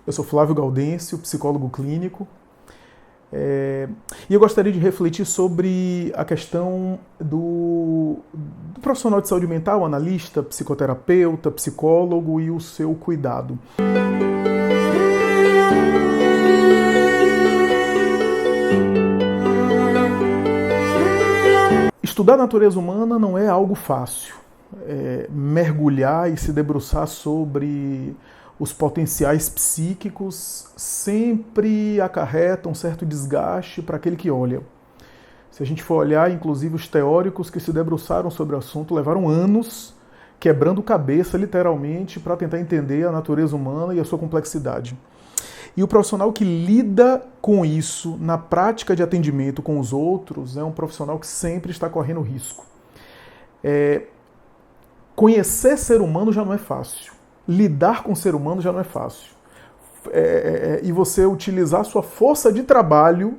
Eu sou Flávio Gaudêncio, psicólogo clínico, e eu gostaria de refletir sobre a questão do profissional de saúde mental, analista, psicoterapeuta, psicólogo e o seu cuidado. Estudar a natureza humana não é algo fácil. Mergulhar e se debruçar sobre os potenciais psíquicos sempre acarreta um certo desgaste para aquele que olha. Se a gente for olhar, inclusive os teóricos que se debruçaram sobre o assunto levaram anos quebrando cabeça, literalmente, para tentar entender a natureza humana e a sua complexidade. E o profissional que lida com isso na prática de atendimento com os outros é um profissional que sempre está correndo risco. Conhecer ser humano já não é fácil. Lidar com ser humano já não é fácil. E você utilizar sua força de trabalho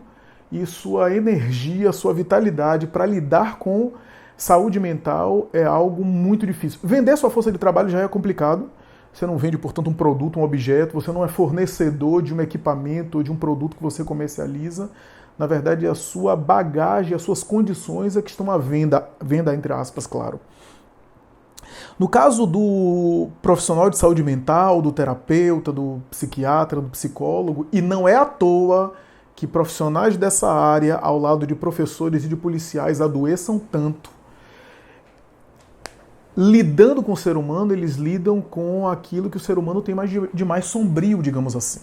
e sua energia, sua vitalidade para lidar com saúde mental é algo muito difícil. Vender sua força de trabalho já é complicado. Você não vende, portanto, um produto, um objeto, você não é fornecedor de um equipamento ou de um produto que você comercializa. Na verdade, a sua bagagem, as suas condições é que estão à venda entre aspas, claro. No caso do profissional de saúde mental, do terapeuta, do psiquiatra, do psicólogo, e não é à toa que profissionais dessa área, ao lado de professores e de policiais, adoeçam tanto. Lidando com o ser humano, eles lidam com aquilo que o ser humano tem de mais sombrio, digamos assim.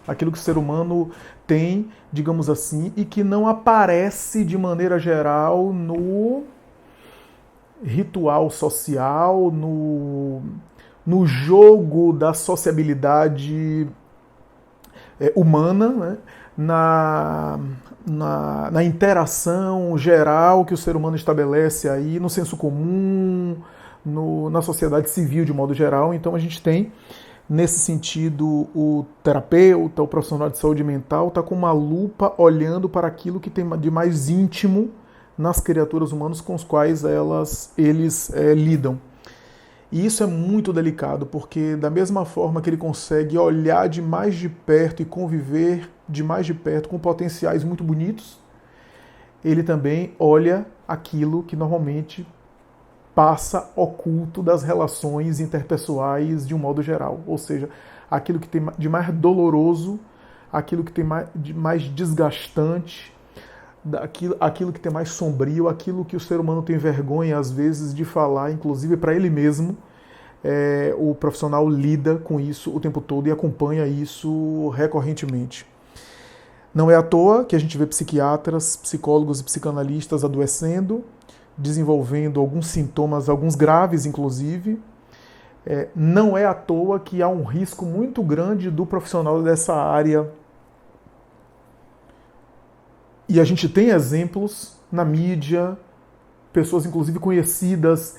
Aquilo que o ser humano tem, digamos assim, e que não aparece de maneira geral no ritual social, no jogo da sociabilidade humana, né? na interação geral que o ser humano estabelece aí, no senso comum, na sociedade civil de modo geral. Então a gente tem, nesse sentido, o terapeuta, o profissional de saúde mental está com uma lupa olhando para aquilo que tem de mais íntimo nas criaturas humanas com as quais eles lidam. E isso é muito delicado, porque da mesma forma que ele consegue olhar de mais de perto e conviver de mais de perto com potenciais muito bonitos, ele também olha aquilo que normalmente passa oculto das relações interpessoais de um modo geral. Ou seja, aquilo que tem de mais doloroso, aquilo que tem de mais desgastante, aquilo que tem mais sombrio, aquilo que o ser humano tem vergonha às vezes de falar, inclusive para ele mesmo. O profissional lida com isso o tempo todo e acompanha isso recorrentemente. Não é à toa que a gente vê psiquiatras, psicólogos e psicanalistas adoecendo, desenvolvendo alguns sintomas, alguns graves inclusive. Não é à toa que há um risco muito grande do profissional dessa área. E a gente tem exemplos na mídia, pessoas inclusive conhecidas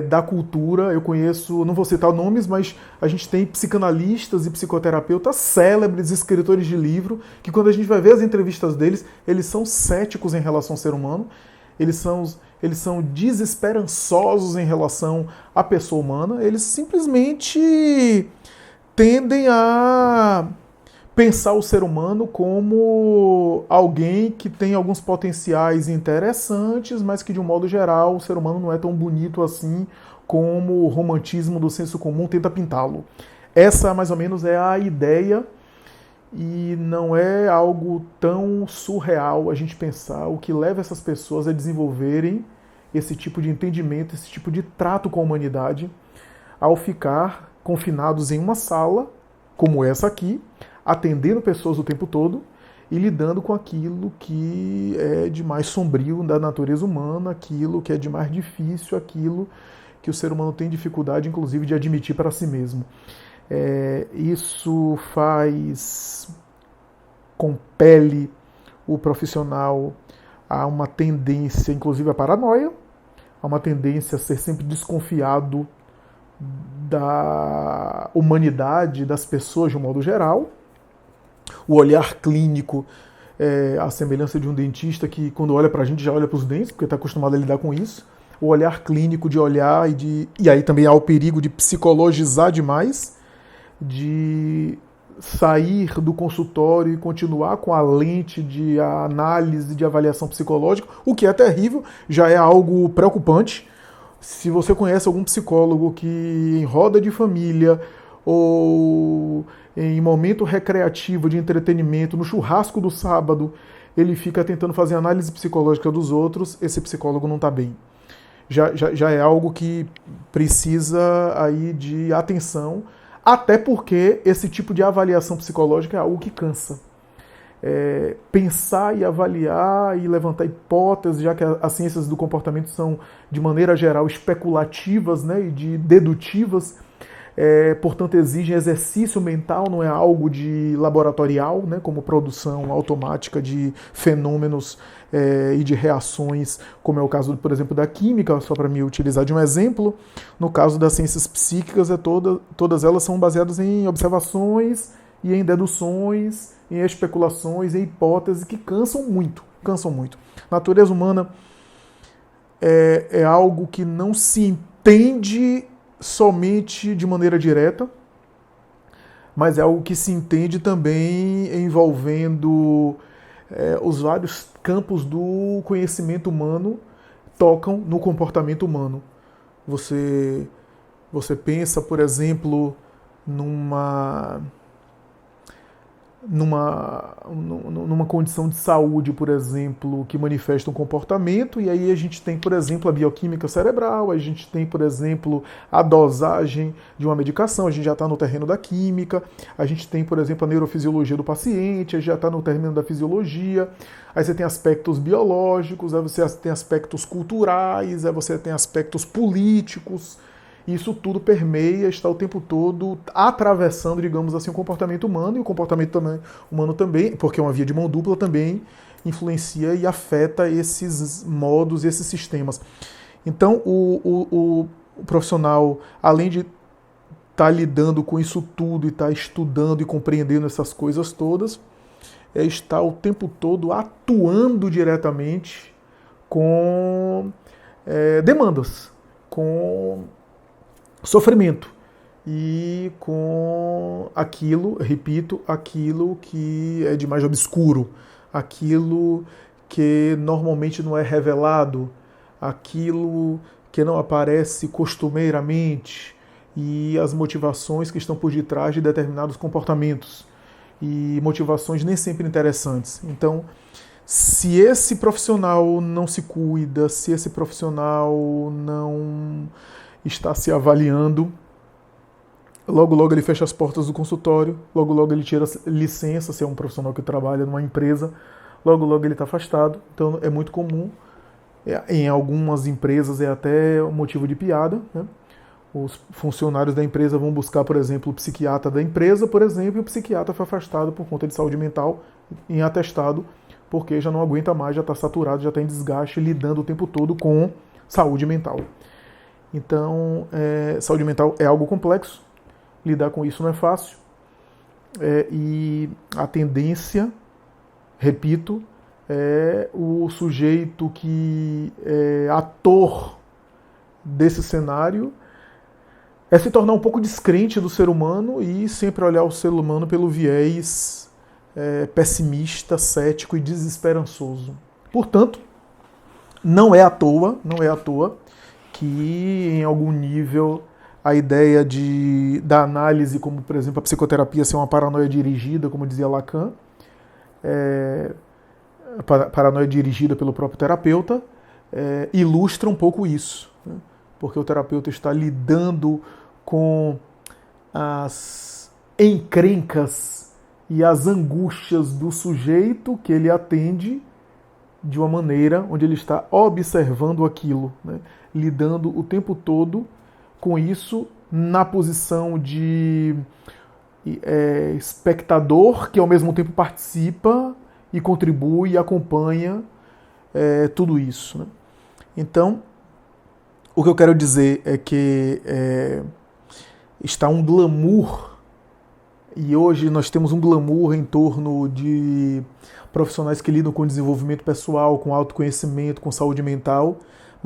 da cultura. Eu conheço, não vou citar nomes, mas a gente tem psicanalistas e psicoterapeutas célebres, escritores de livro, que quando a gente vai ver as entrevistas deles, eles são céticos em relação ao ser humano, eles são desesperançosos em relação à pessoa humana, eles simplesmente tendem a pensar o ser humano como alguém que tem alguns potenciais interessantes, mas que de um modo geral o ser humano não é tão bonito assim como o romantismo do senso comum tenta pintá-lo. Essa mais ou menos é a ideia, e não é algo tão surreal a gente pensar o que leva essas pessoas a desenvolverem esse tipo de entendimento, esse tipo de trato com a humanidade, ao ficar confinados em uma sala, como essa aqui, atendendo pessoas o tempo todo e lidando com aquilo que é de mais sombrio da natureza humana, aquilo que é de mais difícil, aquilo que o ser humano tem dificuldade, inclusive, de admitir para si mesmo. Isso compele o profissional a uma tendência, inclusive, à paranoia, a uma tendência a ser sempre desconfiado da humanidade, das pessoas de um modo geral. O olhar clínico a semelhança de um dentista que, quando olha para a gente, já olha para os dentes, porque está acostumado a lidar com isso. O olhar clínico de olhar e aí também há o perigo de psicologizar demais, de sair do consultório e continuar com a lente de análise, de avaliação psicológica, o que é terrível, já é algo preocupante. Se você conhece algum psicólogo que em roda de família ou em momento recreativo de entretenimento, no churrasco do sábado, ele fica tentando fazer análise psicológica dos outros, esse psicólogo não está bem. Já é algo que precisa aí de atenção, até porque esse tipo de avaliação psicológica é algo que cansa. Pensar e avaliar e levantar hipóteses, já que as ciências do comportamento são, de maneira geral, especulativas, né, e dedutivas, portanto exigem exercício mental, não é algo de laboratorial, né, como produção automática de fenômenos e de reações, como é o caso, por exemplo, da química, só para me utilizar de um exemplo. No caso das ciências psíquicas, todas elas são baseadas em observações e em deduções, em especulações, em hipóteses que cansam muito, cansam muito. A natureza humana é algo que não se entende somente de maneira direta, mas é algo que se entende também envolvendo os vários campos do conhecimento humano tocam no comportamento humano. Você pensa, por exemplo, numa condição de saúde, por exemplo, que manifesta um comportamento, e aí a gente tem, por exemplo, a bioquímica cerebral, a gente tem, por exemplo, a dosagem de uma medicação, a gente já está no terreno da química, a gente tem, por exemplo, a neurofisiologia do paciente, a gente já está no terreno da fisiologia, aí você tem aspectos biológicos, aí você tem aspectos culturais, aí você tem aspectos políticos. Isso tudo permeia, está o tempo todo atravessando, digamos assim, o comportamento humano, e o comportamento humano também, porque é uma via de mão dupla, também influencia e afeta esses modos, esses sistemas. Então, o profissional, além de estar lidando com isso tudo e estar estudando e compreendendo essas coisas todas, está o tempo todo atuando diretamente com demandas, com sofrimento e com aquilo, repito, aquilo que é de mais obscuro, aquilo que normalmente não é revelado, aquilo que não aparece costumeiramente e as motivações que estão por detrás de determinados comportamentos e motivações nem sempre interessantes. Então, se esse profissional não se cuida, se esse profissional não está se avaliando, logo logo ele fecha as portas do consultório, logo logo ele tira licença, se é um profissional que trabalha numa empresa, logo logo ele está afastado. Então é muito comum, em algumas empresas é até um motivo de piada, né? Os funcionários da empresa vão buscar, por exemplo, o psiquiatra da empresa, por exemplo, e o psiquiatra foi afastado por conta de saúde mental em atestado, porque já não aguenta mais, já está saturado, já está em desgaste, lidando o tempo todo com saúde mental. Então, saúde mental é algo complexo, lidar com isso não é fácil, e a tendência, repito, é o sujeito que é ator desse cenário se tornar um pouco descrente do ser humano e sempre olhar o ser humano pelo viés pessimista, cético e desesperançoso. Portanto, não é à toa que em algum nível a ideia da análise, como por exemplo a psicoterapia ser uma paranoia dirigida, como dizia Lacan, paranoia dirigida pelo próprio terapeuta, ilustra um pouco isso, né? Porque o terapeuta está lidando com as encrencas e as angústias do sujeito que ele atende de uma maneira onde ele está observando aquilo, né? Lidando o tempo todo com isso na posição de espectador que ao mesmo tempo participa e contribui e acompanha tudo isso, né? Então, o que eu quero dizer é que está um glamour, e hoje nós temos um glamour em torno de profissionais que lidam com desenvolvimento pessoal, com autoconhecimento, com saúde mental,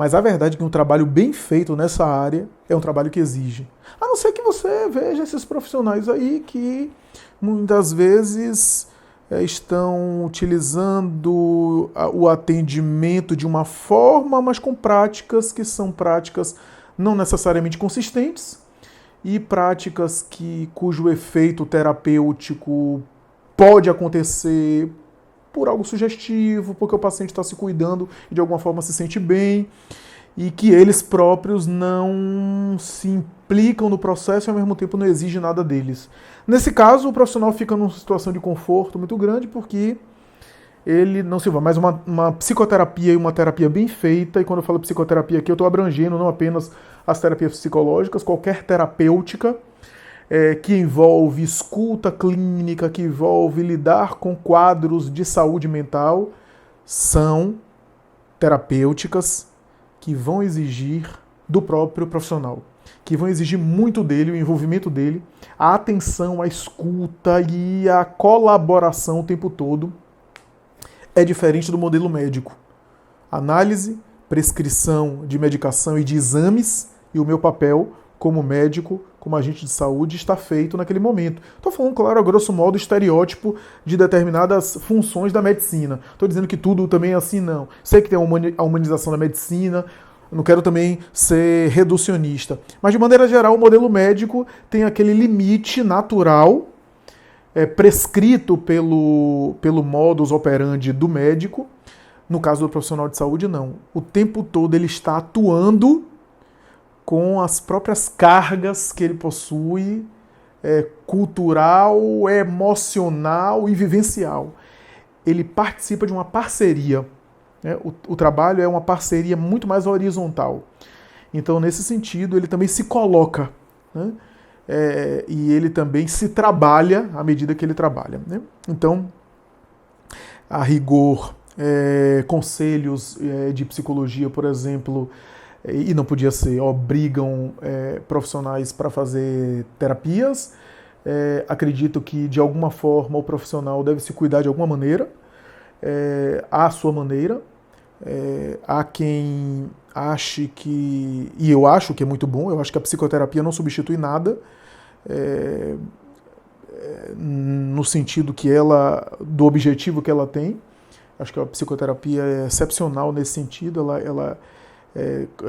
Mas a verdade é que um trabalho bem feito nessa área é um trabalho que exige. A não ser que você veja esses profissionais aí que muitas vezes estão utilizando o atendimento de uma forma, mas com práticas que são práticas não necessariamente consistentes e práticas cujo efeito terapêutico pode acontecer por algo sugestivo, porque o paciente está se cuidando e de alguma forma se sente bem, e que eles próprios não se implicam no processo e ao mesmo tempo não exigem nada deles. Nesse caso, o profissional fica numa situação de conforto muito grande porque ele não se vai. Mas uma psicoterapia e uma terapia bem feita, e quando eu falo psicoterapia aqui eu estou abrangendo não apenas as terapias psicológicas, qualquer terapêutica que envolve escuta clínica, que envolve lidar com quadros de saúde mental, são terapêuticas que vão exigir do próprio profissional, que vão exigir muito dele, o envolvimento dele, a atenção, a escuta e a colaboração o tempo todo. É diferente do modelo médico. Análise, prescrição de medicação e de exames, e o meu papel como médico, como agente de saúde, está feito naquele momento. Estou falando, claro, a grosso modo, estereótipo de determinadas funções da medicina. Estou dizendo que tudo também é assim, não. Sei que tem a humanização da medicina, não quero também ser reducionista. Mas, de maneira geral, o modelo médico tem aquele limite natural prescrito pelo modus operandi do médico. No caso do profissional de saúde, não. O tempo todo ele está atuando com as próprias cargas que ele possui, cultural, emocional e vivencial. Ele participa de uma parceria. Né? O trabalho é uma parceria muito mais horizontal. Então, nesse sentido, ele também se coloca, né? E ele também se trabalha à medida que ele trabalha. Né? Então, a rigor, conselhos de psicologia, por exemplo, e não podia ser, obrigam profissionais para fazer terapias. Acredito que, de alguma forma, o profissional deve se cuidar de alguma maneira, à sua maneira. Há quem ache que, e eu acho que é muito bom, eu acho que a psicoterapia não substitui nada, no sentido que do objetivo que ela tem. Acho que a psicoterapia é excepcional nesse sentido, ela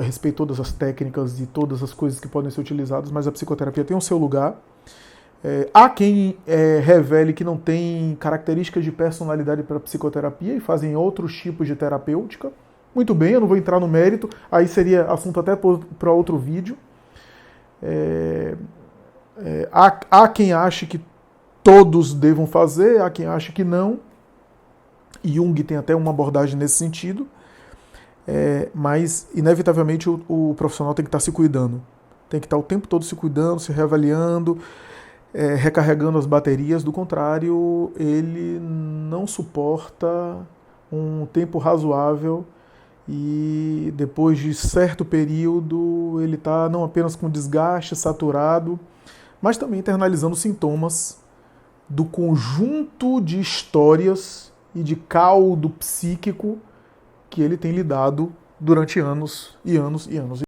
respeita todas as técnicas e todas as coisas que podem ser utilizadas, mas a psicoterapia tem o seu lugar. Há quem revele que não tem características de personalidade para a psicoterapia e fazem outros tipos de terapêutica. Muito bem, eu não vou entrar no mérito, aí seria assunto até para outro vídeo. Há quem ache que todos devam fazer, há quem ache que não. Jung tem até uma abordagem nesse sentido. Mas, inevitavelmente, o profissional tem que estar se cuidando. Tem que estar o tempo todo se cuidando, se reavaliando, recarregando as baterias. Do contrário, ele não suporta um tempo razoável e, depois de certo período, ele está não apenas com desgaste, saturado, mas também internalizando sintomas do conjunto de histórias e de caldo psíquico que ele tem lidado durante anos e anos e anos.